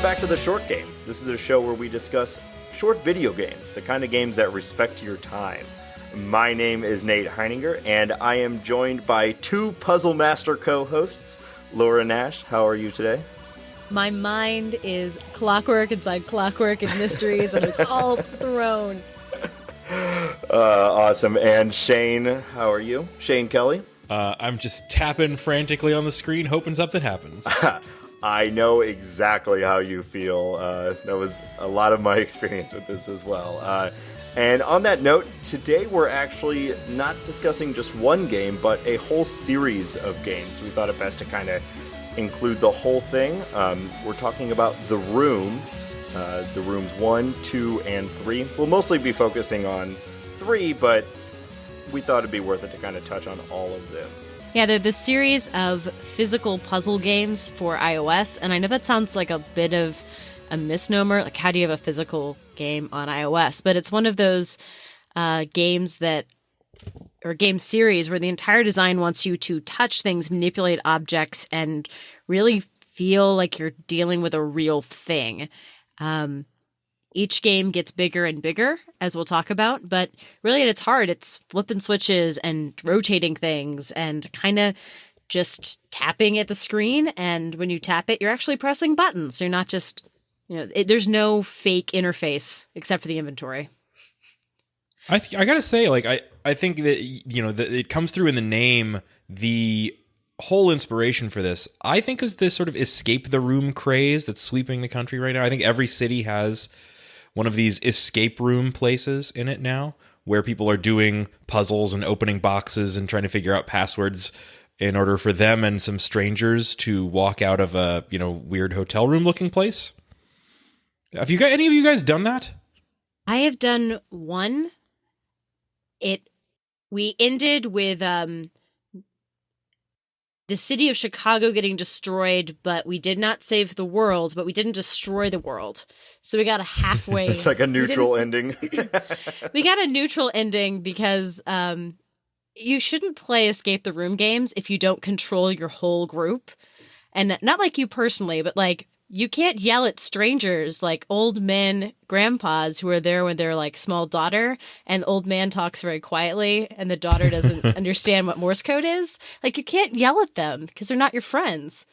back to The Short Game. This is a show where we discuss short video games, the kind of games that respect your time. My name is Nate Heininger, and I am joined by two Puzzle Master co-hosts. Laura Nash, how are you today? My mind is clockwork inside clockwork and mysteries, and it's all thrown. Awesome. And Shane, how are you? Shane Kelly? I'm just tapping frantically on the screen, hoping something happens. I know exactly how you feel. That was a lot of my experience with this as well. And on that note, today we're actually not discussing just one game, but a whole series of games. We thought it best to kind of include the whole thing. We're talking about The Room, The Rooms 1, 2, and 3. We'll mostly be focusing on 3, but we thought it'd be worth it to kind of touch on all of them. Yeah, they're the series of physical puzzle games for iOS, and I know that sounds like a bit of a misnomer. Like, how do you have a physical game on iOS? But it's one of those games that, or game series, where the entire design wants you to touch things, manipulate objects, and really feel like you're dealing with a real thing. Each game gets bigger and bigger, as we'll talk about, but really at its heart, it's flipping switches and rotating things and kind of just tapping at the screen. And when you tap it, you're actually pressing buttons. You're not just, there's no fake interface except for the inventory. I gotta say, I think that, that it comes through in the name. The whole inspiration for this, I think, is this sort of escape the room craze that's sweeping the country right now. I think every city has one of these escape room places in it now, where people are doing puzzles and opening boxes and trying to figure out passwords in order for them and some strangers to walk out of a, weird hotel room looking place. Have you got any of you guys done that? I have done one. We ended with the city of Chicago getting destroyed, but we did not save the world, but we didn't destroy the world. So we got a halfway. It's like a neutral ending. We got a neutral ending because you shouldn't play escape the room games if you don't control your whole group. And not like you personally, but like you can't yell at strangers, like old men, grandpas who are there with their like small daughter, and the old man talks very quietly and the daughter doesn't understand what Morse code is. Like, you can't yell at them because they're not your friends.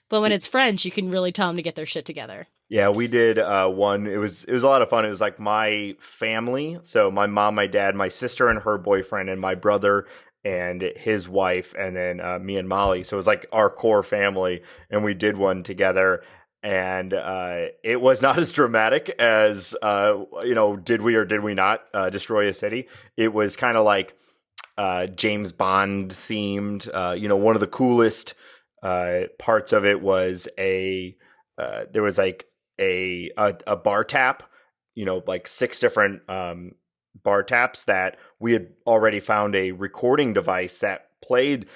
But when it's friends, you can really tell them to get their shit together. Yeah, we did one. It was a lot of fun. It was like my family. So my mom, my dad, my sister and her boyfriend, and my brother and his wife, and then me and Molly. So it was like our core family, and we did one together. And it was not as dramatic as, did we or did we not destroy a city? It was kind of like James Bond themed. One of the coolest parts of it was there was like a bar tap, like 6 different bar taps that we had already found a recording device that played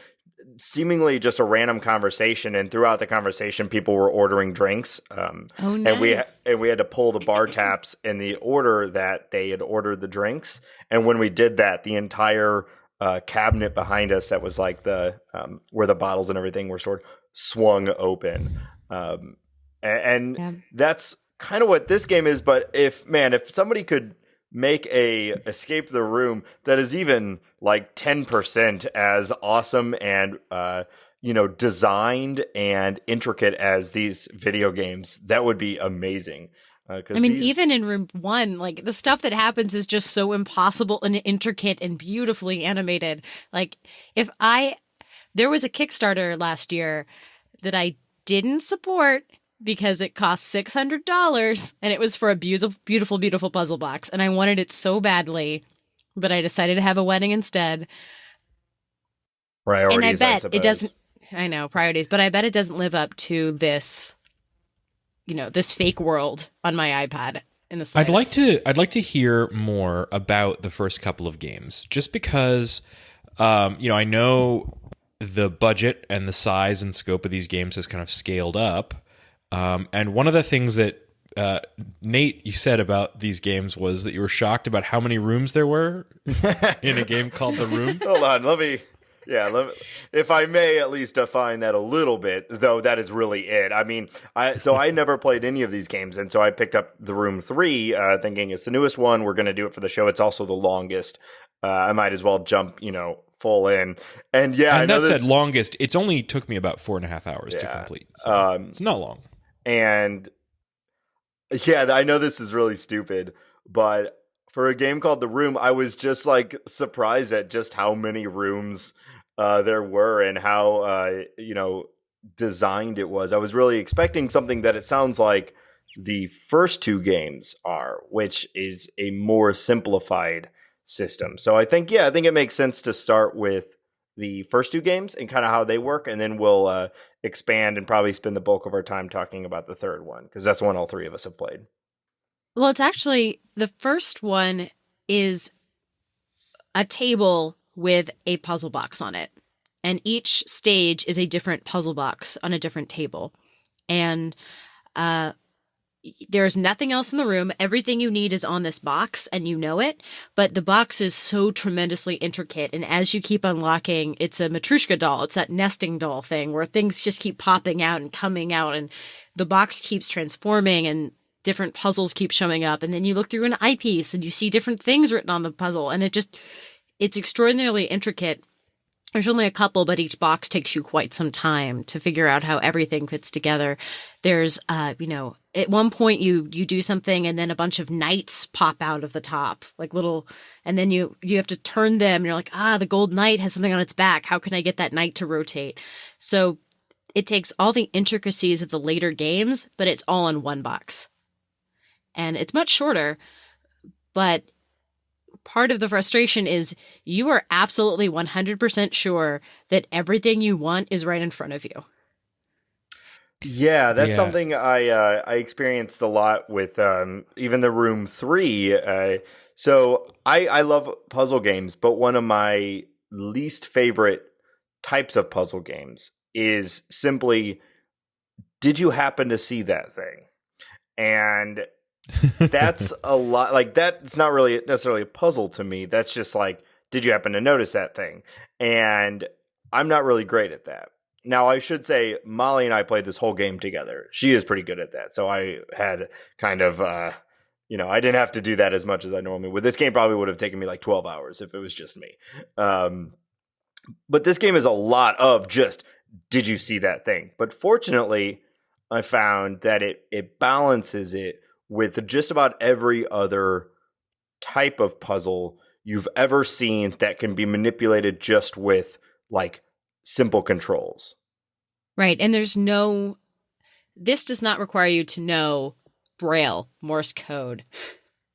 seemingly just a random conversation, and throughout the conversation people were ordering drinks, nice. and we had to pull the bar taps in the order that they had ordered the drinks. And when we did that, the entire cabinet behind us that was like the where the bottles and everything were stored swung open, and that's kind of what this game is. But if somebody could make a escape the room that is even like 10% as awesome and designed and intricate as these video games, that would be amazing. Even in Room 1, like, the stuff that happens is just so impossible and intricate and beautifully animated. Like, there was a Kickstarter last year that I didn't support because it cost $600, and it was for a beautiful, beautiful, beautiful puzzle box. And I wanted it so badly, but I decided to have a wedding instead. Priorities, and I bet suppose. It doesn't. I know, priorities, but I bet it doesn't live up to this, this fake world on my iPad in the slightest. I'd like to hear more about the first couple of games, just because, I know the budget and the size and scope of these games has kind of scaled up. And one of the things that Nate, you said about these games was that you were shocked about how many rooms there were in a game called The Room. Hold on, let me Yeah, if I may at least define that a little bit, though that is really it. I mean, I never played any of these games, and so I picked up The Room 3, thinking it's the newest one. We're going to do it for the show. It's also the longest. I might as well jump, full in. And yeah, I And know that said, this. longest. It's only took me about 4.5 hours to Yeah, complete, so it's not long. and yeah, I know this is really stupid, but for a game called The Room, I was just like surprised at just how many rooms there were and how designed it was. I was really expecting something that it sounds like the first two games are, which is a more simplified system. So I think it makes sense to start with the first two games and kind of how they work, and then we'll expand and probably spend the bulk of our time talking about the third one because that's one all three of us have played. Well, it's actually the first one is a table with a puzzle box on it. And each stage is a different puzzle box on a different table. And there's nothing else in the room. Everything you need is on this box and you know it. But the box is so tremendously intricate. And as you keep unlocking, it's a Matryoshka doll. It's that nesting doll thing where things just keep popping out and coming out. And the box keeps transforming and different puzzles keep showing up. And then you look through an eyepiece and you see different things written on the puzzle. And it's extraordinarily intricate. There's only a couple, but each box takes you quite some time to figure out how everything fits together. There's, at one point you do something and then a bunch of knights pop out of the top, like little, and then you have to turn them. And you're like, the gold knight has something on its back. How can I get that knight to rotate? So it takes all the intricacies of the later games, but it's all in one box. And it's much shorter, but part of the frustration is you are absolutely 100% sure that everything you want is right in front of you. Yeah, that's Yeah. something I experienced a lot with even the Room 3. So I love puzzle games, but one of my least favorite types of puzzle games is simply, did you happen to see that thing? And that's a lot. Like, that's not really necessarily a puzzle to me. That's just like, did you happen to notice that thing? And I'm not really great at that. Now, I should say, Molly and I played this whole game together. She is pretty good at that. So I had kind of, I didn't have to do that as much as I normally would. This game probably would have taken me like 12 hours if it was just me. But this game is a lot of just, did you see that thing? But fortunately, I found that it balances it with just about every other type of puzzle you've ever seen that can be manipulated just with like simple controls. Right. And this does not require you to know Braille, Morse code,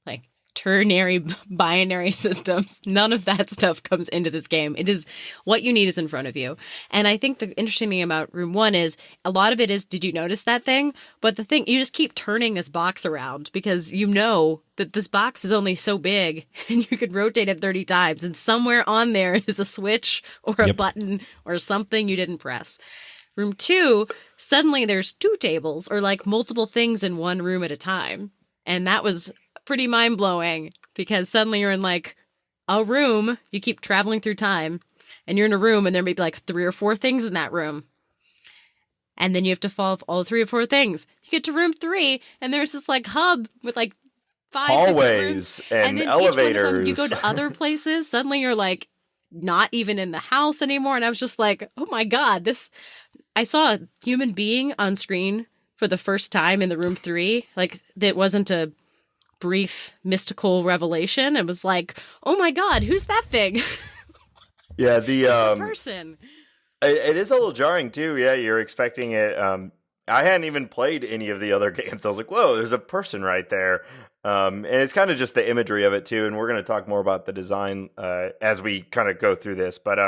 like ternary binary systems. None of that stuff comes into this game. It is what you need is in front of you. And I think the interesting thing about Room 1 is a lot of it is, did you notice that thing? But the thing, you just keep turning this box around because you know that this box is only so big and you could rotate it 30 times. And somewhere on there is a switch or a button or something you didn't press. Room 2, suddenly there's two tables or like multiple things in one room at a time. And that was pretty mind-blowing because suddenly you're in like a room, you keep traveling through time, and you're in a room and there may be like 3 or 4 things in that room. And then you have to solve all 3 or 4 things. You get to room 3 and there's this like hub with like 5 different rooms. Hallways and then elevators. each one of them, you go to other places, suddenly you're like not even in the house anymore. And I was just like, oh my God, I saw a human being on screen for the first time in the Room 3. Like, that wasn't a brief mystical revelation. It was like, oh my God, who's that thing? Yeah, Person. it is a little jarring too. Yeah, you're expecting it. I hadn't even played any of the other games. I was like, whoa, there's a person right there. And it's kind of just the imagery of it too. And we're going to talk more about the design as we kind of go through this. But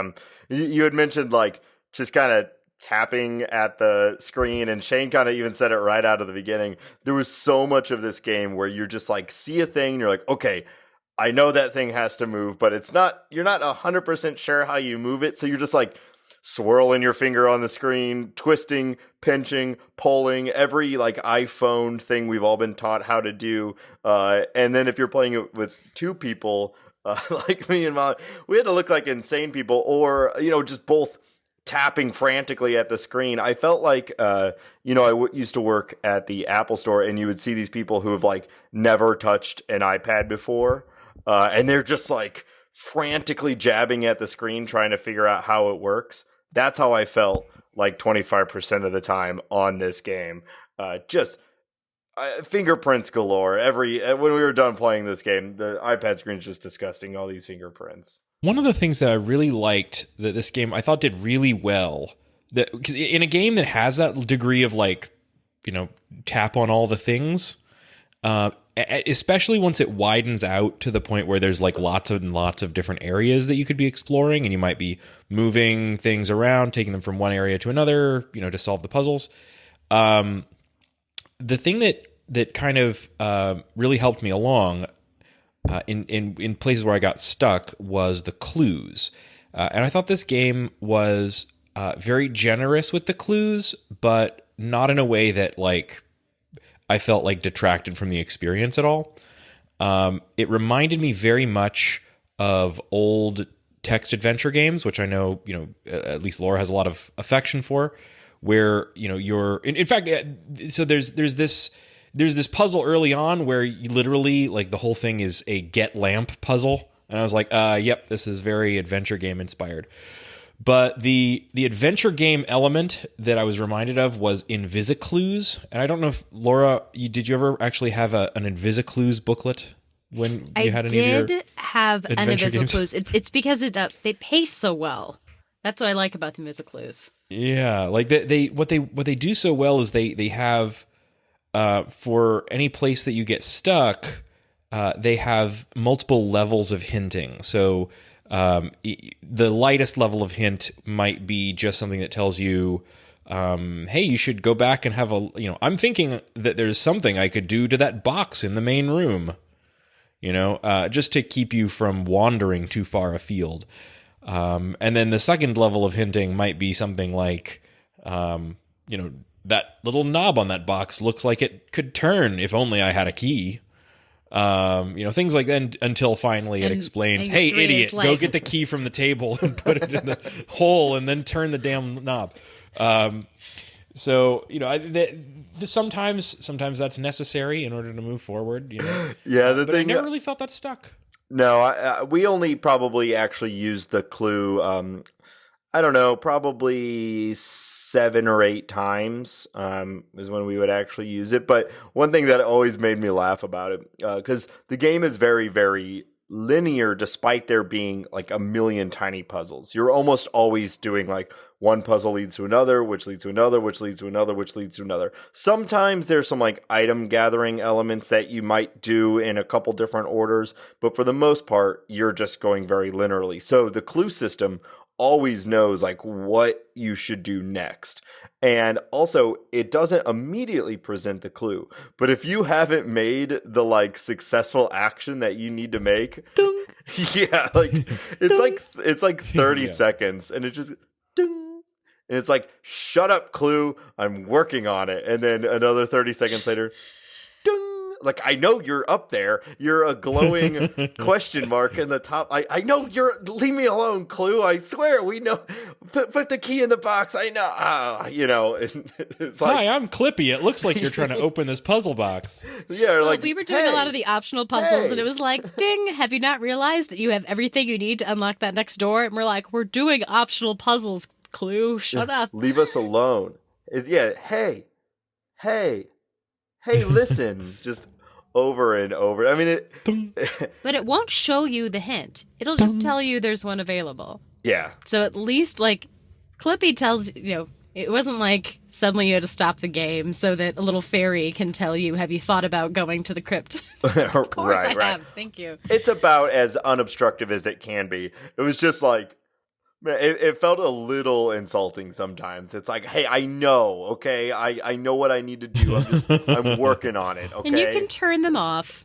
you had mentioned like just kind of tapping at the screen, and Shane kind of even said it right out of the beginning. There was so much of this game where you're just like, see a thing and you're like, okay, I know that thing has to move, but you're not 100% sure how you move it. So you're just like swirling your finger on the screen, twisting, pinching, pulling, every like iPhone thing we've all been taught how to do. And then if you're playing it with 2 people, Like me and Molly, we had to look like insane people, or just both tapping frantically at the screen. I felt like, used to work at the Apple store, and you would see these people who have like never touched an iPad before, and they're just like frantically jabbing at the screen trying to figure out how it works. That's how I felt like 25% of the time on this game. Just fingerprints galore. When we were done playing this game, the iPad screen is just disgusting. All these fingerprints. One of the things that I really liked that this game I thought did really well, that because in a game that has that degree of like, tap on all the things, especially once it widens out to the point where there's like lots and lots of different areas that you could be exploring, and you might be moving things around, taking them from one area to another, to solve the puzzles. The thing that kind of really helped me along in places where I got stuck was the clues. And I thought this game was very generous with the clues, but not in a way that like I felt like detracted from the experience at all. It reminded me very much of old text adventure games, which I know, at least Laura has a lot of affection for, where, you're in fact, so there's this puzzle early on where you literally like the whole thing is a get lamp puzzle. And I was like, yep, this is very adventure game inspired. But the adventure game element that I was reminded of was Invisiclues. And I don't know if, Laura, did you ever actually have an Invisiclues booklet when you had any of your have an adventure games? Invisiclues. It's because they pace so well. That's what I like about the Invisiclues. Yeah, like what they do so well is they have for any place that you get stuck, they have multiple levels of hinting. So the lightest level of hint might be just something that tells you, hey, you should go back and have I'm thinking that there's something I could do to that box in the main room, just to keep you from wandering too far afield. And then the second level of hinting might be something like, that little knob on that box looks like it could turn if only I had a key. Things like that until finally it explains, hey, idiot, go get the key from the table and put it in the hole and then turn the damn knob. Sometimes that's necessary in order to move forward. Yeah, but I never really felt that stuck. No, we only probably actually used the clue, I don't know, probably 7 or 8 times is when we would actually use it. But one thing that always made me laugh about it, because the game is very, very linear despite there being like a million tiny puzzles. You're almost always doing like one puzzle leads to another, which leads to another, which leads to another, which leads to another. Sometimes there's some like item gathering elements that you might do in a couple different orders, but for the most part, you're just going very linearly. So the clue system always knows like what you should do next. And also it doesn't immediately present the clue, but if you haven't made the like successful action that you need to make, Dung. yeah, like it's like 30 Yeah. seconds and it just ding. And it's like, shut up, clue, I'm working on it. And then another 30 seconds later, ding. Like, I know you're up there. You're a glowing question mark in the top. I know leave me alone, clue. I swear, we know. Put the key in the box. I know. It's like, Hi, I'm Clippy. It looks like you're trying to open this puzzle box. yeah, Well, like we were doing a lot of the optional puzzles, and it was like, ding, have you not realized that you have everything you need to unlock that next door? And we're like, we're doing optional puzzles, clue. Shut up. Leave us alone. Hey, listen. Just over and over. I mean, But it won't show you the hint. It'll just tell you there's one available. yeah. So at least, like, Clippy tells, it wasn't like suddenly you had to stop the game so that a little fairy can tell you, have you thought about going to the crypt? Of course I have. Thank you. It's about as unobstructive as it can be. It was just like, man, it felt a little insulting sometimes. It's like, hey, I know, okay? I know what I need to do. I'm working on it, okay? And you can turn them off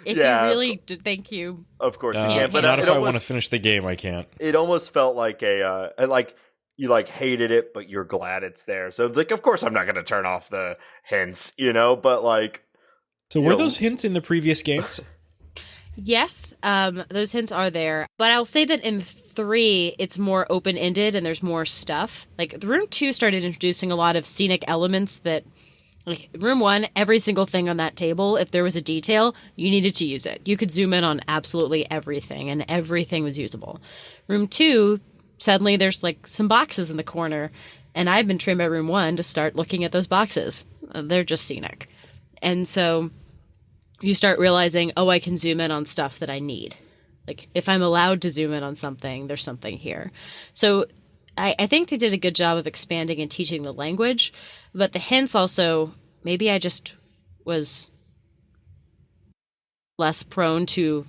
if you really thank you. Of course you Yeah, can. But not if I almost, want to finish the game, I can't. It almost felt like like you like hated it, but you're glad it's there. So it's like, of course I'm not going to turn off the hints, but like. So were those hints in the previous games? Yes, those hints are there, but I'll say that in 3, it's more open ended and there's more stuff. Like the room 2 started introducing a lot of scenic elements that, like room 1, every single thing on that table, if there was a detail, you needed to use it. You could zoom in on absolutely everything, and everything was usable. Room 2, suddenly there's like some boxes in the corner, and I've been trained by room 1 to start looking at those boxes. They're just scenic, and so you start realizing, oh, I can zoom in on stuff that I need. Like, if I'm allowed to zoom in on something, there's something here. So I think they did a good job of expanding and teaching the language, but the hints also, maybe I just was less prone to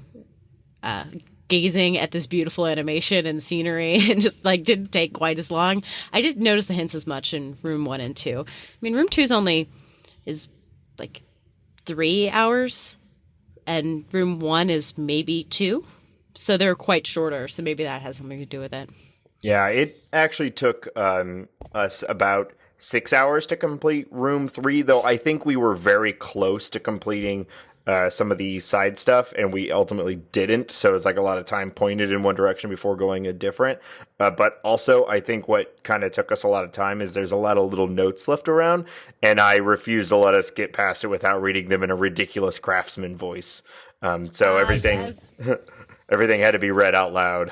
gazing at this beautiful animation and scenery and just like didn't take quite as long. I didn't notice the hints as much in room 1 and 2. I mean, room 2 is like 3 hours, and room 1 is maybe 2. So they're quite shorter. So maybe that has something to do with it. Yeah, it actually took us about 6 hours to complete room 3, though I think we were very close to completing some of the side stuff, and we ultimately didn't. So it's like a lot of time pointed in one direction before going a different. But also, I think what kind of took us a lot of time is there's a lot of little notes left around, and I refuse to let us get past it without reading them in a ridiculous craftsman voice. So everything. Yes. Everything had to be read out loud.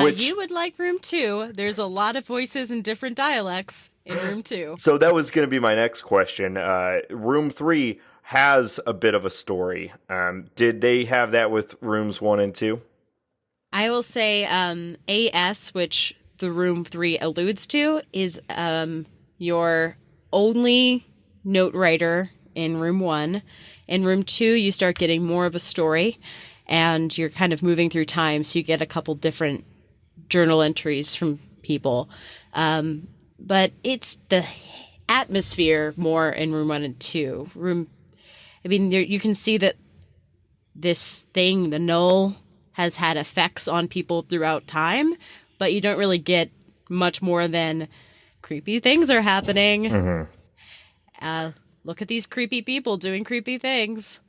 Which, you would like room 2. There's a lot of voices in different dialects in room 2. so that was going to be my next question. Room 3 has a bit of a story. Did they have that with rooms 1 and 2? I will say AS, which the room 3 alludes to, is your only note writer in room 1. In room 2, you start getting more of a story, and you're kind of moving through time, so you get a couple different journal entries from people. But it's the atmosphere more in room 1 and 2. You can see that this thing, the null, has had effects on people throughout time, but you don't really get much more than creepy things are happening. Mm-hmm. Look at these creepy people doing creepy things.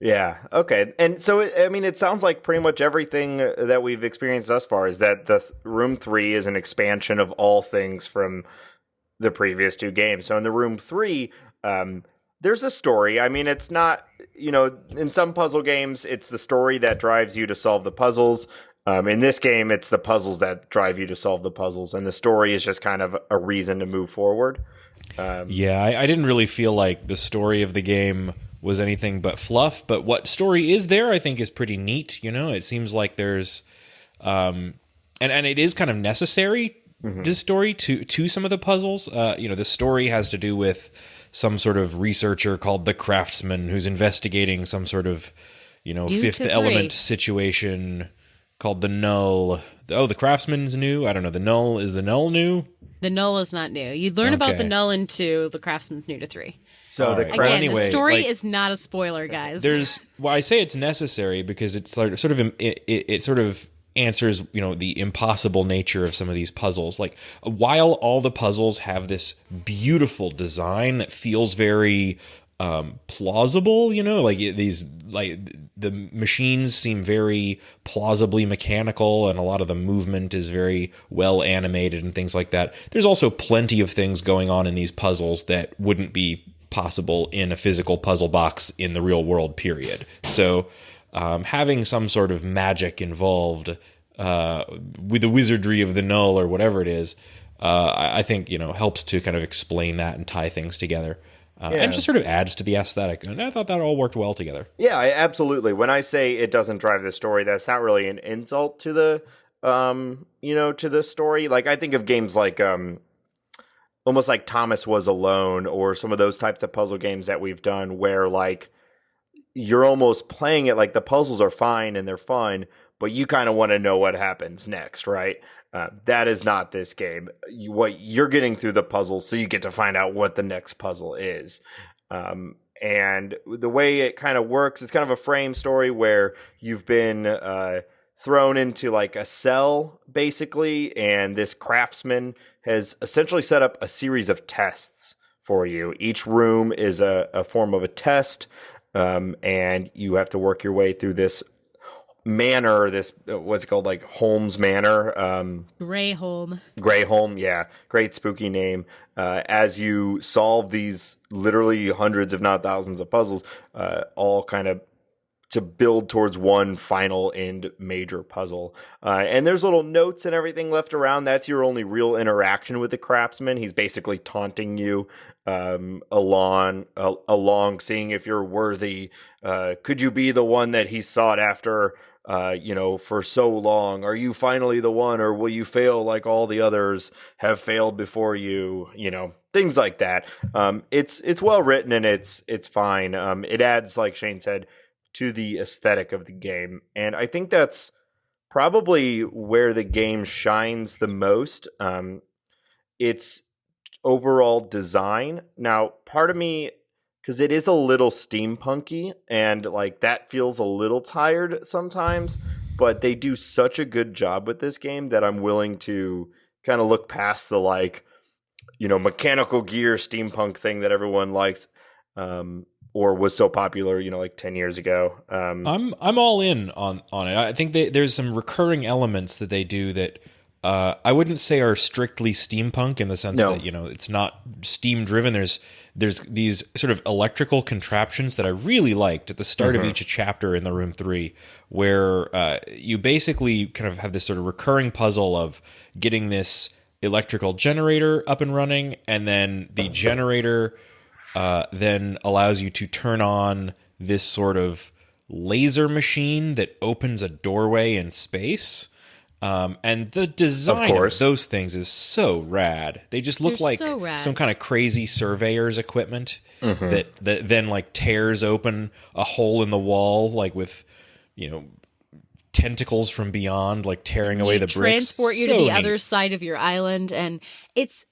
Yeah, okay. And so, it sounds like pretty much everything that we've experienced thus far is that the Room 3 is an expansion of all things from the previous 2 games. So in the Room 3, there's a story. It's not, in some puzzle games, it's the story that drives you to solve the puzzles. In this game, it's the puzzles that drive you to solve the puzzles, and the story is just kind of a reason to move forward. I didn't really feel like the story of the game was anything but fluff, but what story is there, I think, is pretty neat. It seems like there's, and it is kind of necessary, this story, to some of the puzzles. The story has to do with some sort of researcher called the Craftsman who's investigating some sort of, fifth element situation called the Null. Oh, the Craftsman's new? I don't know. Is the Null new? The Null is not new. You learn about the Null in 2, the Craftsman's new to 3. So Again, the story is not a spoiler, guys. I say it's necessary because it's it sort of answers, the impossible nature of some of these puzzles. Like, while all the puzzles have this beautiful design that feels very plausible, the machines seem very plausibly mechanical, and a lot of the movement is very well animated and things like that. There's also plenty of things going on in these puzzles that wouldn't be possible in a physical puzzle box in the real world, period. So having some sort of magic involved with the wizardry of the Null or whatever it is, I think, helps to kind of explain that and tie things together. And just sort of adds to the aesthetic. And I thought that all worked well together. Yeah, absolutely. When I say it doesn't drive the story, that's not really an insult to the, to the story. Like, I think of games like, almost like Thomas Was Alone, or some of those types of puzzle games that we've done where, like, you're almost playing it like the puzzles are fine and they're fun, but you kind of want to know what happens next, right? That is not this game. You're getting through the puzzles, so you get to find out what the next puzzle is. And the way it kind of works, it's kind of a frame story where you've been thrown into like a cell, basically, and this craftsman has essentially set up a series of tests for you. Each room is a form of a test, and you have to work your way through this manor, this what's it called, like Holmes Manor, Greyholm. Greyholm, yeah, great spooky name. As you solve these literally hundreds, if not thousands, of puzzles, all kind of to build towards one final and major puzzle. And there's little notes and everything left around. That's your only real interaction with the craftsman. He's basically taunting you along, seeing if you're worthy. Could you be the one that he sought after, for so long? Are you finally the one, or will you fail like all the others have failed before you? Things like that. It's well written and it's fine. It adds, like Shane said, to the aesthetic of the game. And I think that's probably where the game shines the most. Its overall design. Now, part of me, because it is a little steampunky and like that feels a little tired sometimes, but they do such a good job with this game that I'm willing to kind of look past the mechanical gear steampunk thing that everyone likes. Or was so popular, like 10 years ago. I'm all in on it. I think there's some recurring elements that they do that I wouldn't say are strictly steampunk in the sense that it's not steam driven. There's these sort of electrical contraptions that I really liked at the start of each chapter in the Room 3, where you basically kind of have this sort of recurring puzzle of getting this electrical generator up and running, and then the generator then allows you to turn on this sort of laser machine that opens a doorway in space. And the design of those things is so rad. They just look like some kind of crazy surveyor's equipment that then like tears open a hole in the wall, like with, tentacles from beyond, like tearing away the bricks. Transport you to the other side of your island. And it's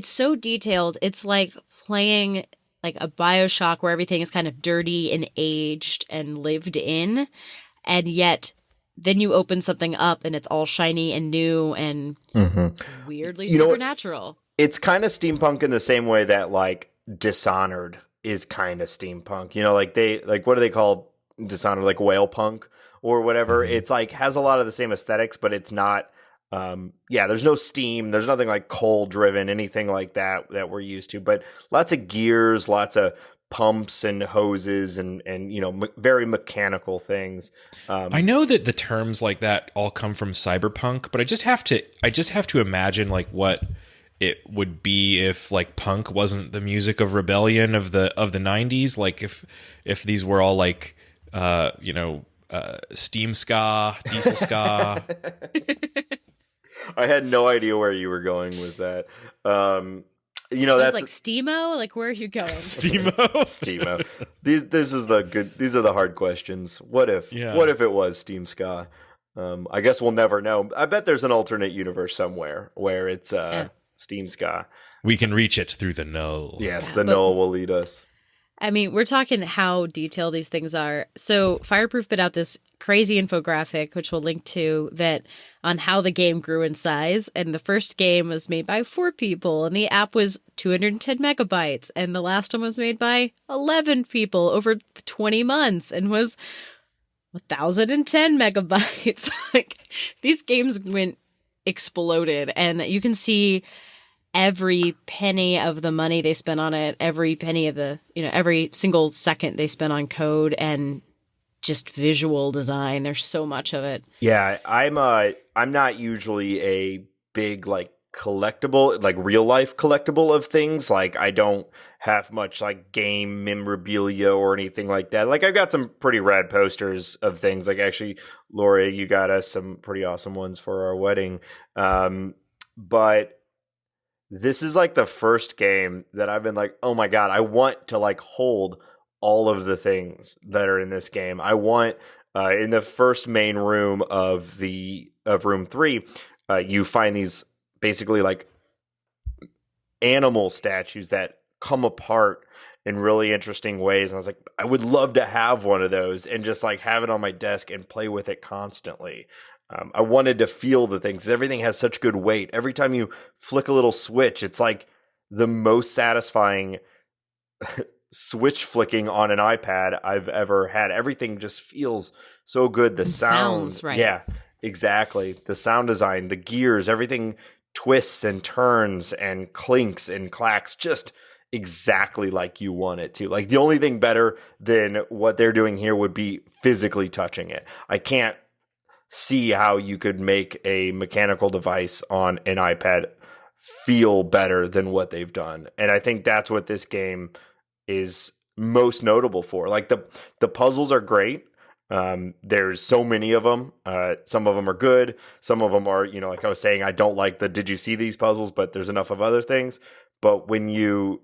so detailed. It's like playing like a BioShock where everything is kind of dirty and aged and lived in, and yet then you open something up and it's all shiny and new and weirdly supernatural. It's kind of steampunk in the same way that like Dishonored is kind of steampunk. What do they call Dishonored? Like whale punk or whatever. It's like has a lot of the same aesthetics, but it's not. There's no steam. There's nothing like coal driven, anything like that we're used to. But lots of gears, lots of pumps and hoses, and very mechanical things. I know that the terms like that all come from cyberpunk, but I just have to imagine like what it would be if like punk wasn't the music of rebellion of the 90s. Like if these were all like steam ska, diesel ska. I had no idea where you were going with that. That's like Steamo. Like, where are you going? Steamo. These are the hard questions. What if it was Steam Ska? I guess we'll never know. I bet there's an alternate universe somewhere where it's Steam Ska. We can reach it through the null. Yes, the null will lead us. I mean, we're talking how detailed these things are. So Fireproof put out this crazy infographic, which we'll link to, that on how the game grew in size. And the first game was made by 4 people, and the app was 210 megabytes. And the last one was made by 11 people over 20 months and was 1,010 megabytes. Like, these games exploded, and you can see every penny of the money they spent on it, every penny of every single second they spent on code and just visual design. There's so much of it. Yeah, I'm not usually a big like collectible, like real life collectible of things. Like I don't have much like game memorabilia or anything like that. Like I've got some pretty rad posters of things. Like actually, Laura, you got us some pretty awesome ones for our wedding. But this is like the first game that I've been like, oh my God, I want to like hold all of the things that are in this game. I want in the first main room of room 3, you find these basically like animal statues that come apart in really interesting ways. And I was like, I would love to have one of those and just like have it on my desk and play with it constantly. I wanted to feel the things. Everything has such good weight. Every time you flick a little switch, it's like the most satisfying switch flicking on an iPad I've ever had. Everything just feels so good. The And sound, sounds right. yeah, exactly. The sound design, the gears, everything twists and turns and clinks and clacks just exactly like you want it to. Like the only thing better than what they're doing here would be physically touching it. I can't see how you could make a mechanical device on an iPad feel better than what they've done. And I think that's what this game is most notable for. Like the puzzles are great. There's so many of them. Some of them are good. Some of them are, like I was saying, I don't like the did you see these puzzles, but there's enough of other things. But when you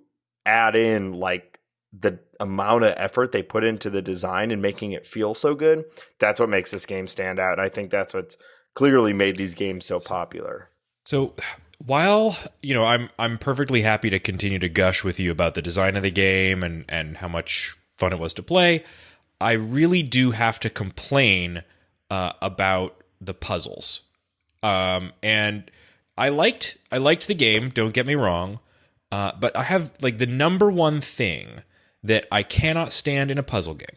add in like the amount of effort they put into the design and making it feel so good, that's what makes this game stand out. And I think that's what's clearly made these games so popular. So while I'm perfectly happy to continue to gush with you about the design of the game and how much fun it was to play, I really do have to complain about the puzzles. And I liked the game. Don't get me wrong, but I have like the number one thing that I cannot stand in a puzzle game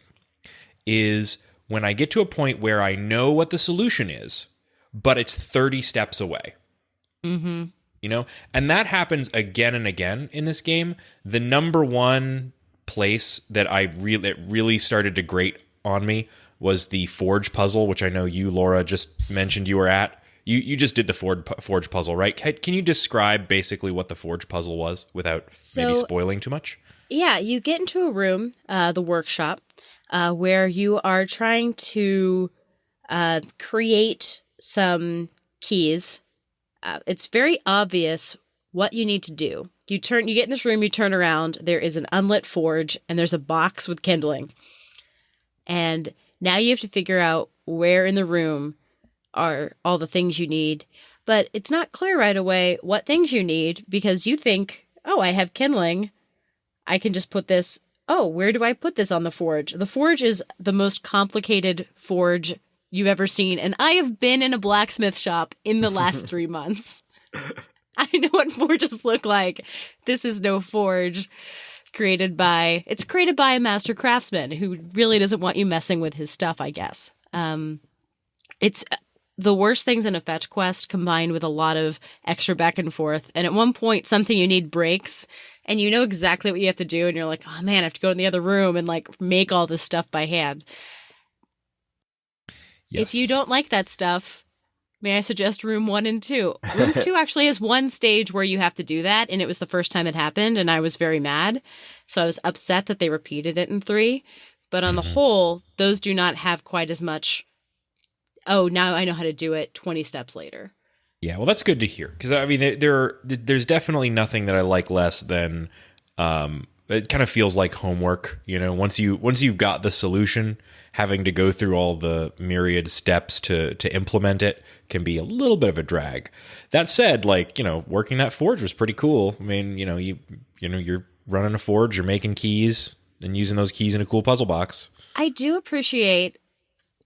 is when I get to a point where I know what the solution is, but it's 30 steps away. Mm-hmm. And that happens again and again in this game. The number one place that really started to grate on me was the Forge puzzle, which I know you, Laura, just mentioned you were at. You just did the Forge puzzle, right? Can you describe basically what the Forge puzzle was without maybe spoiling too much? Yeah, you get into a room, the workshop, where you are trying to create some keys. It's very obvious what you need to do. You get in this room, you turn around, there is an unlit forge, and there's a box with kindling. And now you have to figure out where in the room are all the things you need. But it's not clear right away what things you need because you think, oh, I have kindling. I can just put this. Oh, where do I put this on the forge? The forge is the most complicated forge you've ever seen. And I have been in a blacksmith shop in the last 3 months. I know what forges look like. This is no forge it's created by a master craftsman who really doesn't want you messing with his stuff, I guess. It's the worst things in a fetch quest combined with a lot of extra back and forth. And at one point, something you need breaks and you know exactly what you have to do. And you're like, oh man, I have to go in the other room and like make all this stuff by hand. Yes. If you don't like that stuff, may I suggest room 1 and 2? Room 2 actually has one stage where you have to do that. And it was the first time it happened. And I was very mad. So I was upset that they repeated it in 3. But on the whole, those do not have quite as much. Oh, now I know how to do it 20 steps later. Yeah, well, that's good to hear. Because, I mean, there's definitely nothing that I like less than it kind of feels like homework. Once you've got the solution, having to go through all the myriad steps to implement it can be a little bit of a drag. That said, working that forge was pretty cool. I mean, you're running a forge, you're making keys, and using those keys in a cool puzzle box. I do appreciate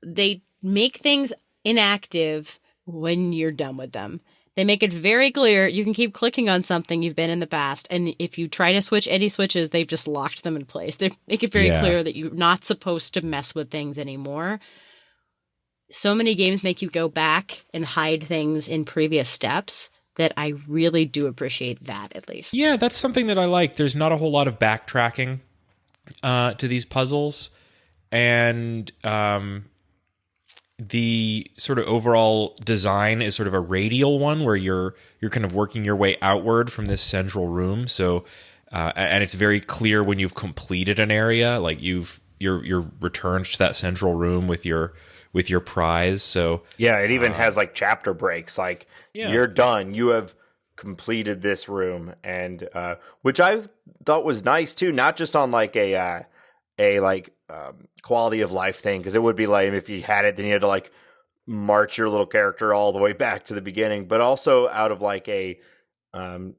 they make things inactive when you're done with them. They make it very clear you can keep clicking on something you've been in the past, and if you try to switch any switches, they've just locked them in place. They make it very clear that you're not supposed to mess with things anymore. So many games make you go back and hide things in previous steps that I really do appreciate that, at least. Yeah, that's something that I like. There's not a whole lot of backtracking to these puzzles, and the sort of overall design is sort of a radial one where you're kind of working your way outward from this central room. So, and it's very clear when you've completed an area, like you're returned to that central room with your prize. So yeah, it even has like chapter breaks. Like you're done. You have completed this room, and which I thought was nice too. Not just on like a quality of life thing, because it would be lame if you had it, then you had to like march your little character all the way back to the beginning, but also out of like a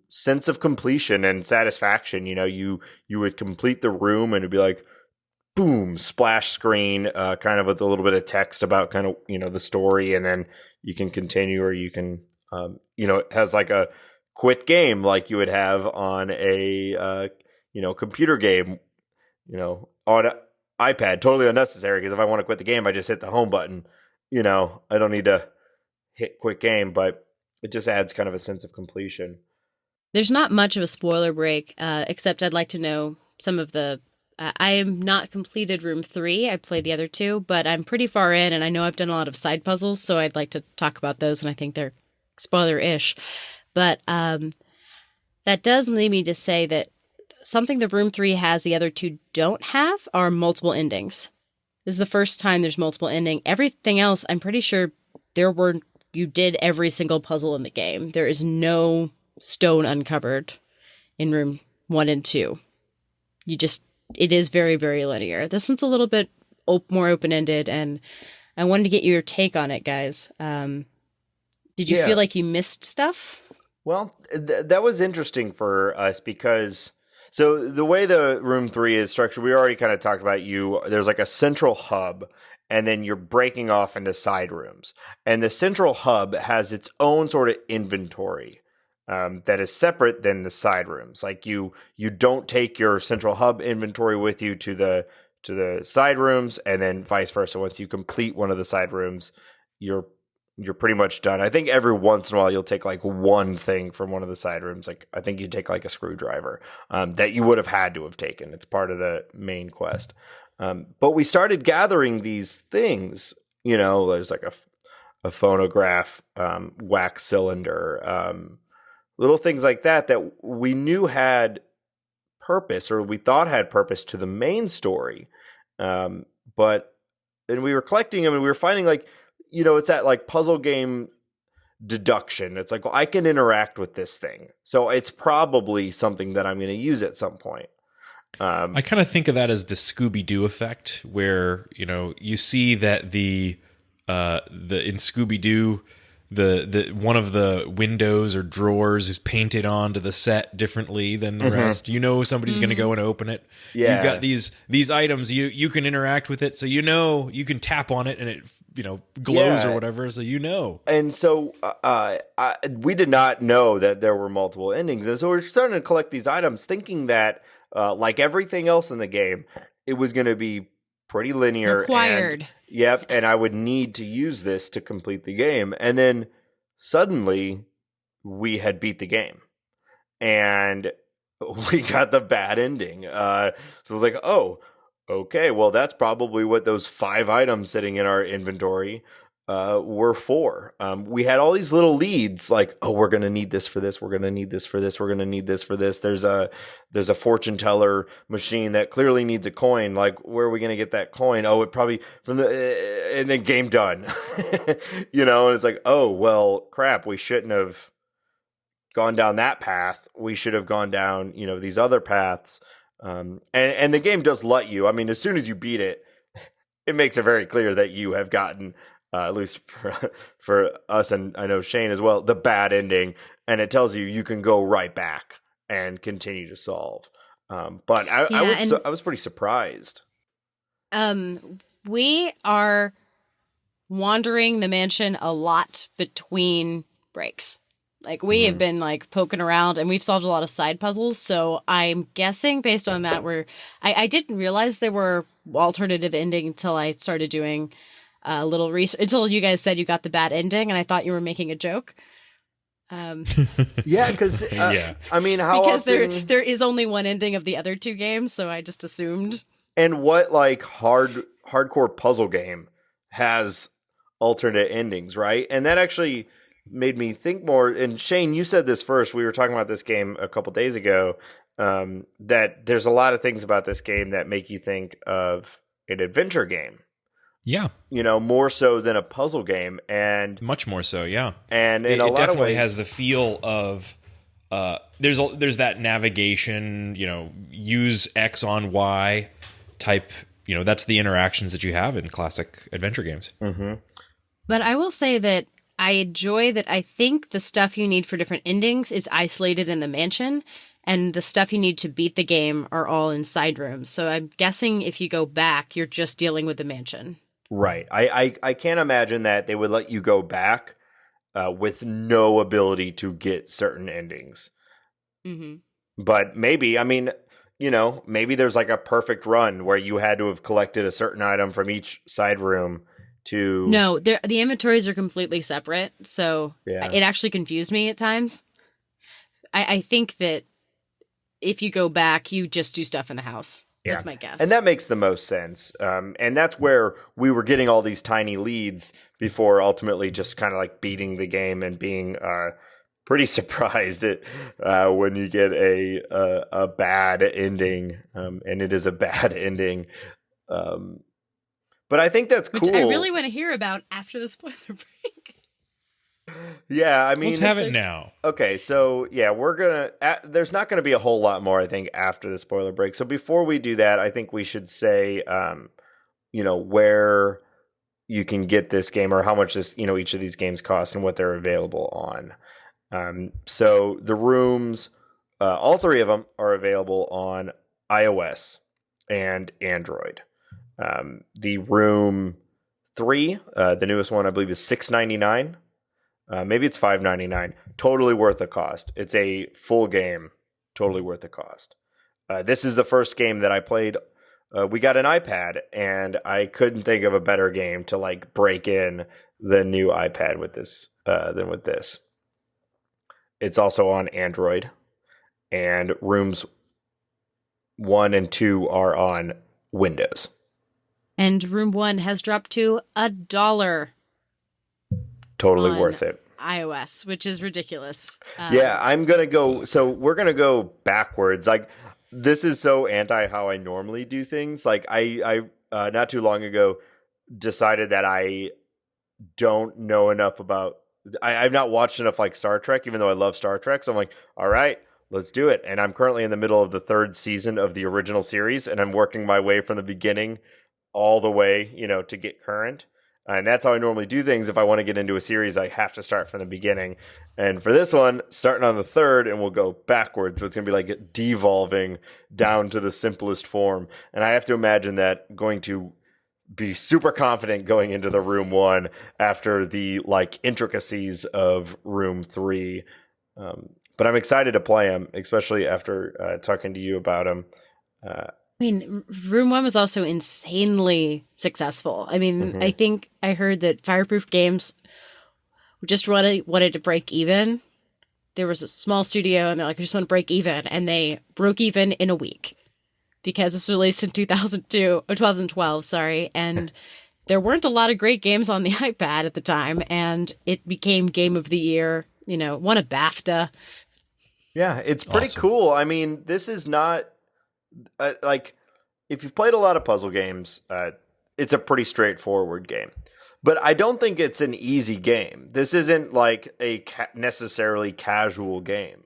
sense of completion and satisfaction. You would complete the room and it'd be like, boom, splash screen, kind of with a little bit of text about kind of, the story, and then you can continue, or you can, it has like a quit game like you would have on a, computer game. on an iPad. Totally unnecessary, because if I want to quit the game, I just hit the home button. I don't need to hit quit game, but it just adds kind of a sense of completion. There's not much of a spoiler break, except I'd like to know some of the. I am not completed room 3. I played the other 2, but I'm pretty far in, and I know I've done a lot of side puzzles, so I'd like to talk about those, and I think they're spoiler-ish. But that does lead me to say that something that room 3 has the other 2 don't have are multiple endings. This is the first time there's multiple ending. Everything else, I'm pretty sure you did every single puzzle in the game. There is no stone uncovered in room 1 and 2. It is very, very linear. This one's a little bit more open-ended, and I wanted to get your take on it, guys. Did you feel like you missed stuff? Well, that was interesting for us, because so the way the room 3 is structured, we already kind of talked about there's like a central hub, and then you're breaking off into side rooms. And the central hub has its own sort of inventory that is separate than the side rooms. Like you don't take your central hub inventory with you to the side rooms, and then vice versa. Once you complete one of the side rooms, you're pretty much done. I think every once in a while you'll take like one thing from one of the side rooms. Like I think you take like a screwdriver that you would have had to have taken. It's part of the main quest. But we started gathering these things. There's like a phonograph, wax cylinder, little things like that we knew had purpose, or we thought had purpose to the main story. But then we were collecting them, and we were finding like, it's that like puzzle game deduction. It's like, well, I can interact with this thing, so it's probably something that I'm going to use at some point. I kind of think of that as the Scooby-Doo effect, where you see that the in Scooby-Doo the one of the windows or drawers is painted onto the set differently than the rest. Somebody's going to go and open it. Yeah. You've got these items, you can interact with it, so you can tap on it and it glows or whatever, so And so we did not know that there were multiple endings, and so we're starting to collect these items, thinking that like everything else in the game, it was going to be pretty linear. Required. And I would need to use this to complete the game. And then suddenly we had beat the game, and we got the bad ending. So it was like, oh, okay, well, that's probably what those 5 items sitting in our inventory were for. We had all these little leads, like, oh, we're going to need this for this. We're going to need this for this. We're going to need this for this. There's a fortune teller machine that clearly needs a coin. Like, where are we going to get that coin? Oh, it probably and then game done. And it's like, oh, well, crap. We shouldn't have gone down that path. We should have gone down, these other paths. And the game does let you. I mean, as soon as you beat it, it makes it very clear that you have gotten, at least for us, and I know Shane as well, the bad ending, and it tells you can go right back and continue to solve. But I was pretty surprised. We are wandering the mansion a lot between breaks. Like, we have been like poking around, and we've solved a lot of side puzzles. So I'm guessing based on that, I didn't realize there were alternative ending until I started doing a little research, until you guys said you got the bad ending, and I thought you were making a joke. Yeah, because I mean, how because often... there is only one ending of the other 2 games, so I just assumed. And what like hardcore puzzle game has alternate endings, right? And that actually made me think more. And Shane, you said this first. We were talking about this game a couple days ago. That there's a lot of things about this game that make you think of an adventure game. Yeah. More so than a puzzle game, and much more so, yeah. And in it lot definitely of ways has the feel of there's that navigation, use X on Y type, that's the interactions that you have in classic adventure games. Mm-hmm. But I will say that I enjoy that. I think the stuff you need for different endings is isolated in the mansion, and the stuff you need to beat the game are all in side rooms. So I'm guessing if you go back, you're just dealing with the mansion. Right. I can't imagine that they would let you go back with no ability to get certain endings. Mm-hmm. But maybe, I mean, maybe there's like a perfect run where you had to have collected a certain item from each side room to, No, the inventories are completely separate, so yeah. it actually confused me at times. I think that if you go back, you just do stuff in the house. Yeah. That's my guess. And that makes the most sense. And that's where we were getting all these tiny leads before ultimately just kind of like beating the game and being pretty surprised at when you get a bad ending. And it is a bad ending. But I think that's cool. Which I really want to hear about after the spoiler break. Yeah, I mean, let's have it now. Okay, so yeah, there's not gonna be a whole lot more, I think, after the spoiler break. So before we do that, I think we should say, where you can get this game or how much each of these games cost and what they're available on. So the rooms, all three of them are available on iOS and Android. The room 3, the newest one, I believe, is $6.99. Maybe it's $5.99. Totally worth the cost. It's a full game. Totally worth the cost. This is the first game that I played. We got an iPad, and I couldn't think of a better game to like break in the new iPad with this than with this. It's also on Android, and rooms 1 and 2 are on Windows. And room 1 has dropped to $1. Totally worth it. iOS, which is ridiculous. Yeah, I'm going to go. So we're going to go backwards. Like, this is so anti how I normally do things. Like, I not too long ago decided that I don't know enough about. I've not watched enough like Star Trek, even though I love Star Trek. So I'm like, all right, let's do it. And I'm currently in the middle of the 3rd season of the original series, and I'm working my way from the beginning all the way, to get current. And that's how I normally do things. If I want to get into a series, I have to start from the beginning. And for this one, starting on the 3rd, and we'll go backwards. So it's going to be like devolving down to the simplest form. And I have to imagine that going to be super confident going into the room 1 after the like intricacies of room 3. But I'm excited to play them, especially after talking to you about them. I mean, Room 1 was also insanely successful. I mean, I think I heard that Fireproof Games just wanted to break even. There was a small studio, and they're like, I just want to break even. And they broke even in a week because this was released in 2012, sorry. And there weren't a lot of great games on the iPad at the time. And it became Game of the Year, won a BAFTA. Yeah, it's pretty cool. I mean, this is not... like, if you've played a lot of puzzle games, it's a pretty straightforward game. But I don't think it's an easy game. This isn't like a necessarily casual game.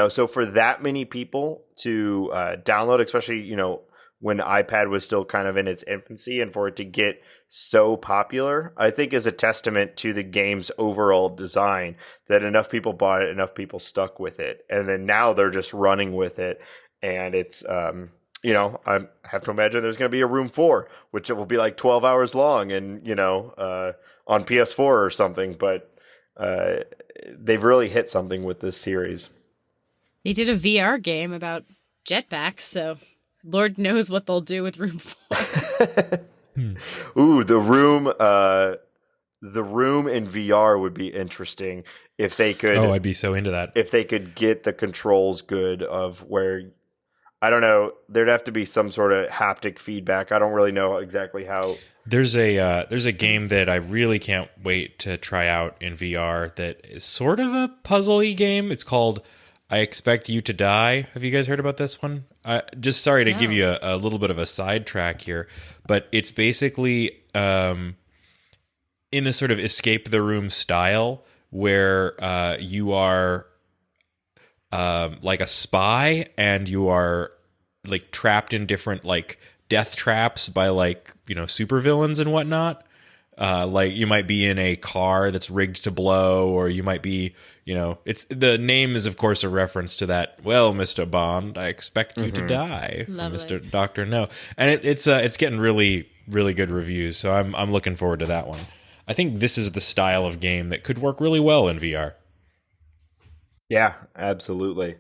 So for that many people to download, especially, when iPad was still kind of in its infancy, and for it to get so popular, I think is a testament to the game's overall design, that enough people bought it, enough people stuck with it. And then now they're just running with it. And it's, I have to imagine there's going to be a room 4, which it will be like 12 hours long and, on PS4 or something. But they've really hit something with this series. They did a VR game about jetpacks, so Lord knows what they'll do with room 4. Ooh, the room in VR would be interesting if they could. Oh, I'd be so into that. If they could get the controls good of where, I don't know, there'd have to be some sort of haptic feedback. I don't really know exactly how. There's a game that I really can't wait to try out in VR that is sort of a puzzly game. It's called I Expect You to Die. Have you guys heard about this one? Just sorry to give you a little bit of a sidetrack here, but it's basically in a sort of escape the room style where you are like a spy, and you are like trapped in different like death traps by like supervillains and whatnot. Like you might be in a car that's rigged to blow, or you might be it's the name is of course a reference to that. Well, Mr. Bond, I expect you to die, from Mr. Doctor No, and it's getting really really good reviews. So I'm looking forward to that one. I think this is the style of game that could work really well in VR. Yeah, absolutely.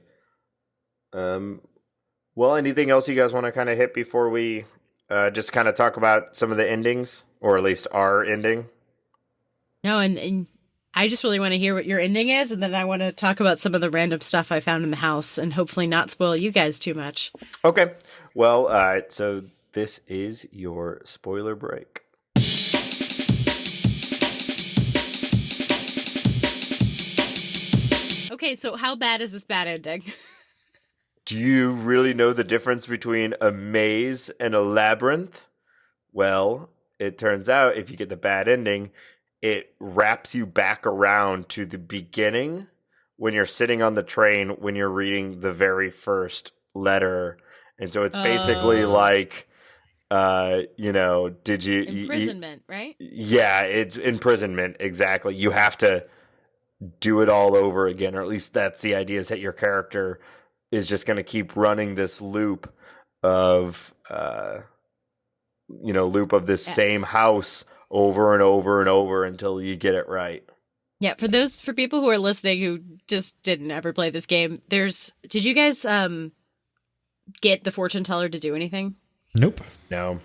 Well, anything else you guys want to kind of hit before we just kind of talk about some of the endings, or at least our ending? No, and I just really want to hear what your ending is, and then I want to talk about some of the random stuff I found in the house, and hopefully not spoil you guys too much. Okay. Well, so this is your spoiler break. Okay, so how bad is this bad ending? Do you really know the difference between a maze and a labyrinth? Well, it turns out if you get the bad ending, it wraps you back around to the beginning when you're sitting on the train when you're reading the very first letter. And so it's basically like, did you... Imprisonment, right? Yeah, it's imprisonment, exactly. You have to do it all over again, or at least that's the idea, is that your character is just going to keep running this loop of this same house over and over and over until you get it right. Yeah, for people who are listening who just didn't ever play this game, did you guys get the fortune teller to do anything? Nope. No.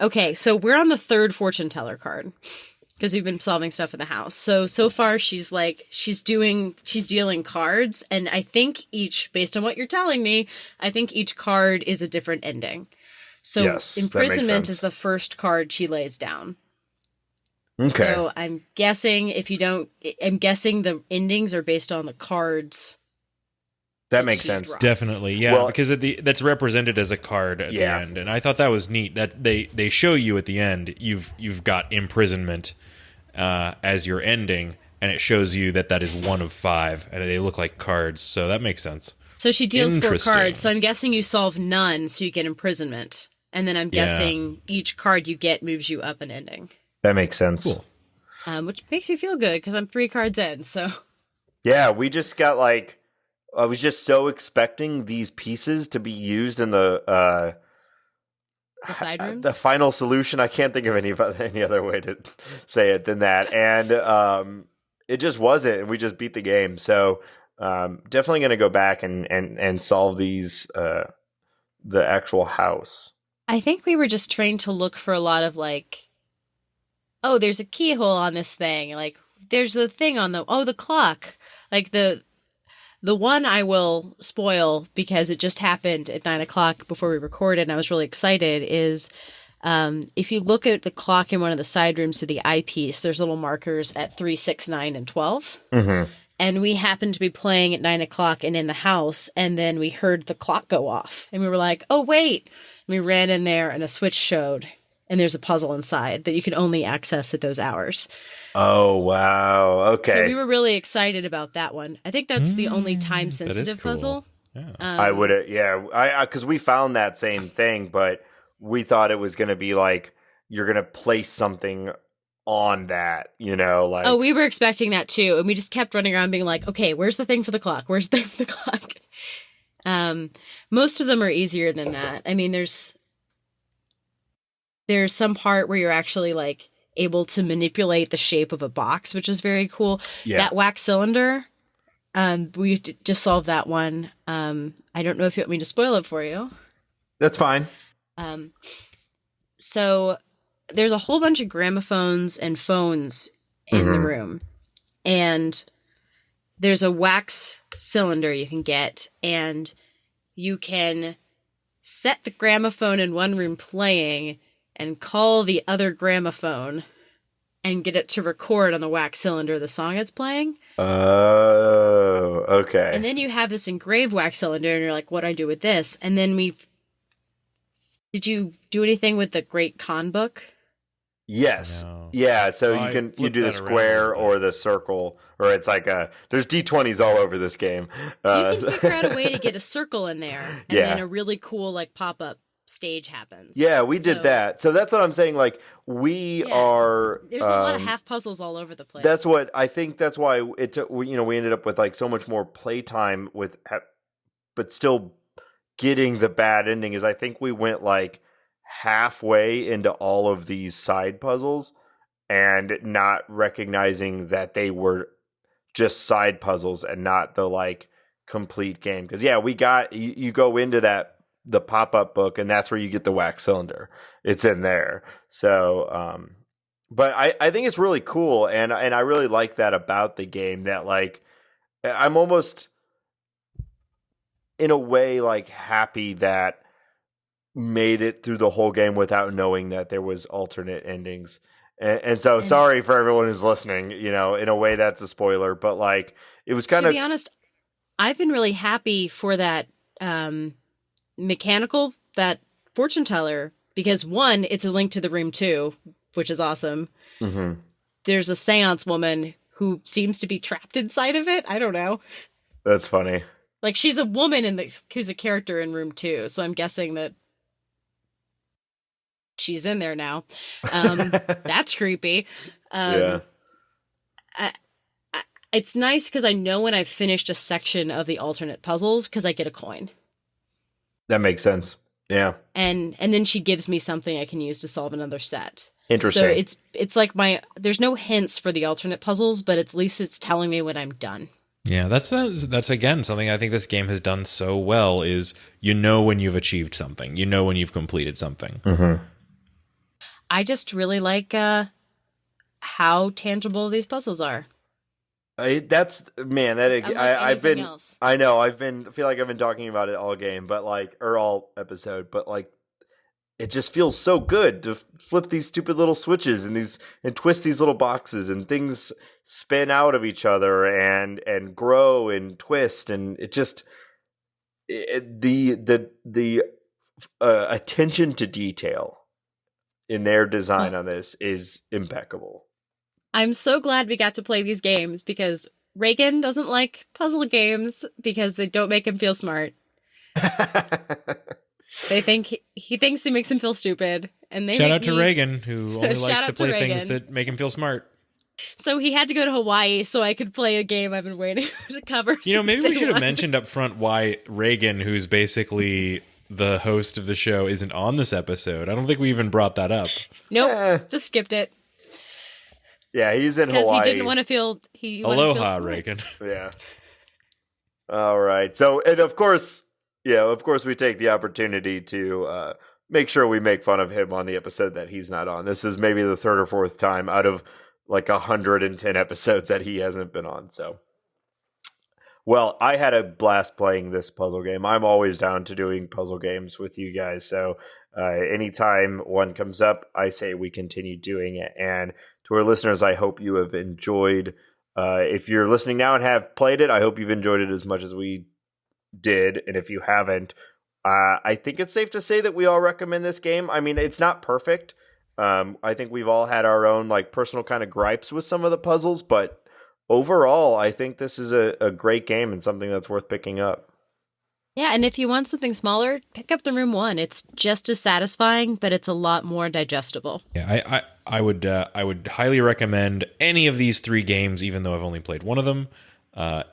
Okay, so we're on the third fortune teller card because we've been solving stuff in the house. So far she's dealing cards, and I think based on what you're telling me, I think each card is a different ending. So yes, imprisonment is the first card she lays down. Okay. So I'm guessing the endings are based on the cards. That makes sense. drops. Definitely, yeah, Well, because that's represented as a card at the end, and I thought that was neat that they show you at the end you've got imprisonment as your ending, and it shows you that is one of 5, and they look like cards, so that makes sense. So she deals 4 cards, so I'm guessing you solve none, so you get imprisonment, and then I'm guessing each card you get moves you up an ending. That makes sense. Cool. Which makes me feel good because I'm 3 cards in. So yeah, we just got I was just so expecting these pieces to be used in the side rooms, the final solution. I can't think of any other way to say it than that, and it just wasn't. And we just beat the game. So definitely going to go back and solve these the actual house. I think we were just trained to look for a lot of oh, there's a keyhole on this thing. Like, there's the thing on the clock. Like, the one I will spoil because it just happened at 9:00 before we recorded, and I was really excited, is if you look at the clock in one of the side rooms to the eyepiece, there's little markers at 3, 6, 9, and 12. Mm-hmm. And we happened to be playing at 9:00 and in the house, and then we heard the clock go off. And we were like, oh, wait. And we ran in there, and a switch showed. And there's a puzzle inside that you can only access at those hours. Oh, wow. Okay. So we were really excited about that one. I think that's the only time-sensitive puzzle. Yeah. I would, because we found that same thing, but we thought it was going to be like you're going to place something on that, Oh, we were expecting that too, and we just kept running around being like, okay, where's the thing for the clock? Where's the thing for the clock? Most of them are easier than that. I mean, there's some part where you're actually able to manipulate the shape of a box, which is very cool. Yeah. That wax cylinder, we just solved that one. I don't know if you want me to spoil it for you. That's fine. So there's a whole bunch of gramophones and phones in the room, and there's a wax cylinder you can get, and you can set the gramophone in one room playing and call the other gramophone and get it to record on the wax cylinder the song it's playing. Oh, okay. And then you have this engraved wax cylinder, and you're like, what do I do with this? And then did you do anything with the Great Khan book? Yes. No. Yeah, so you do the square or the circle, or it's like there's D20s all over this game. You can figure out a way to get a circle in there, and then a really cool pop-up stage happens. Yeah, we did that. So that's what I'm saying. There's a lot of half puzzles all over the place. That's what I think. That's why it took. We ended up with so much more playtime but still getting the bad ending. Is I think we went halfway into all of these side puzzles and not recognizing that they were just side puzzles and not the complete game. Because we got you go into that the pop-up book, and that's where you get the wax cylinder. It's in there. So, but I think it's really cool, and I really like that about the game, that like I'm almost in a way like happy that made it through the whole game without knowing that there was alternate endings. And so sorry for everyone who's listening, in a way that's a spoiler, but like it was kind of, to be honest, I've been really happy for that mechanical, that fortune teller, because one, it's a link to the room 2, which is awesome. Mm-hmm. There's a seance woman who seems to be trapped inside of it. I don't know. That's funny. Like, she's a woman who's a character in room 2, so I'm guessing that she's in there now. That's creepy. Yeah. It's nice because I know when I've finished a section of the alternate puzzles because I get a coin. That makes sense. Yeah. And then she gives me something I can use to solve another set. Interesting. So it's like there's no hints for the alternate puzzles, but at least it's telling me when I'm done. Yeah, that's again something I think this game has done so well is when you've achieved something, when you've completed something. Mm-hmm. I just really like how tangible these puzzles are. I feel like I've been talking about it all game, but like, or all episode, but like, it just feels so good to flip these stupid little switches and twist these little boxes, and things spin out of each other and grow and twist, and it just the attention to detail in their design on this is impeccable. I'm so glad we got to play these games because Reagan doesn't like puzzle games because they don't make him feel smart. They think he thinks it makes him feel stupid, and they shout out to Reagan, who only likes to play things that make him feel smart. So he had to go to Hawaii so I could play a game I've been waiting to cover. Maybe we should have mentioned up front why Reagan, who's basically the host of the show, isn't on this episode. I don't think we even brought that up. Nope, just skipped it. Yeah, he's in Hawaii. Because he didn't want to feel. Aloha, Reagan. Yeah. All right. So, and of course, we take the opportunity to make sure we make fun of him on the episode that he's not on. This is maybe the 3rd or 4th time out of like 110 episodes that he hasn't been on. So, well, I had a blast playing this puzzle game. I'm always down to doing puzzle games with you guys. So, anytime one comes up, I say we continue doing it. And to our listeners, I hope you have enjoyed. If you're listening now and have played it, I hope you've enjoyed it as much as we did. And if you haven't, I think it's safe to say that we all recommend this game. I mean, it's not perfect. I think we've all had our own like personal kind of gripes with some of the puzzles, but overall, I think this is a great game and something that's worth picking up. Yeah, and if you want something smaller, pick up the room 1. It's just as satisfying, but it's a lot more digestible. Yeah, I would highly recommend any of these 3 games, even though I've only played one of them.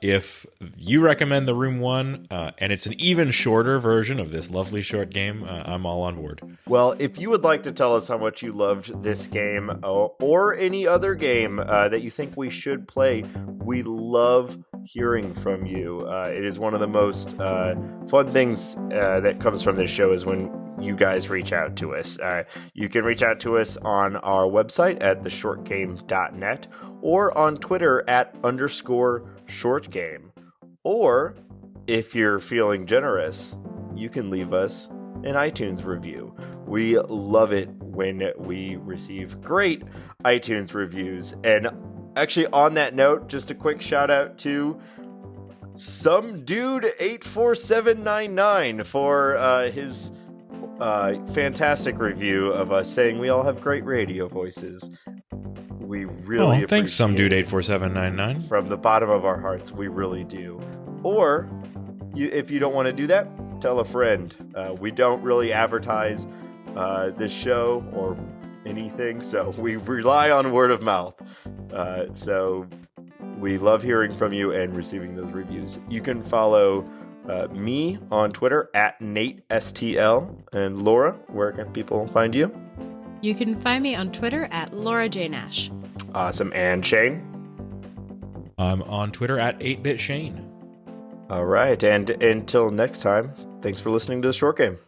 If you recommend the room 1, and it's an even shorter version of this lovely short game, I'm all on board. Well, if you would like to tell us how much you loved this game or any other game that you think we should play, we love hearing from you. It is one of the most fun things that comes from this show is when you guys reach out to us. You can reach out to us on our website at theshortgame.net or on Twitter at _shortgame. Or if you're feeling generous, you can leave us an iTunes review. We love it when we receive great iTunes reviews. And actually, on that note, just a quick shout out to some dude 84799 for his fantastic review of us, saying we all have great radio voices. We really appreciate thanks, some dude 84799. From the bottom of our hearts, we really do. Or if you don't want to do that, tell a friend. We don't really advertise this show or anything, so we rely on word of mouth. So we love hearing from you and receiving those reviews. You can follow me on Twitter at NateSTL. And Laura, where can people find you? You can find me on Twitter at Laura J. Nash. Awesome. And Shane? I'm on Twitter at 8BitShane. All right. And until next time, Thanks for listening to the short game.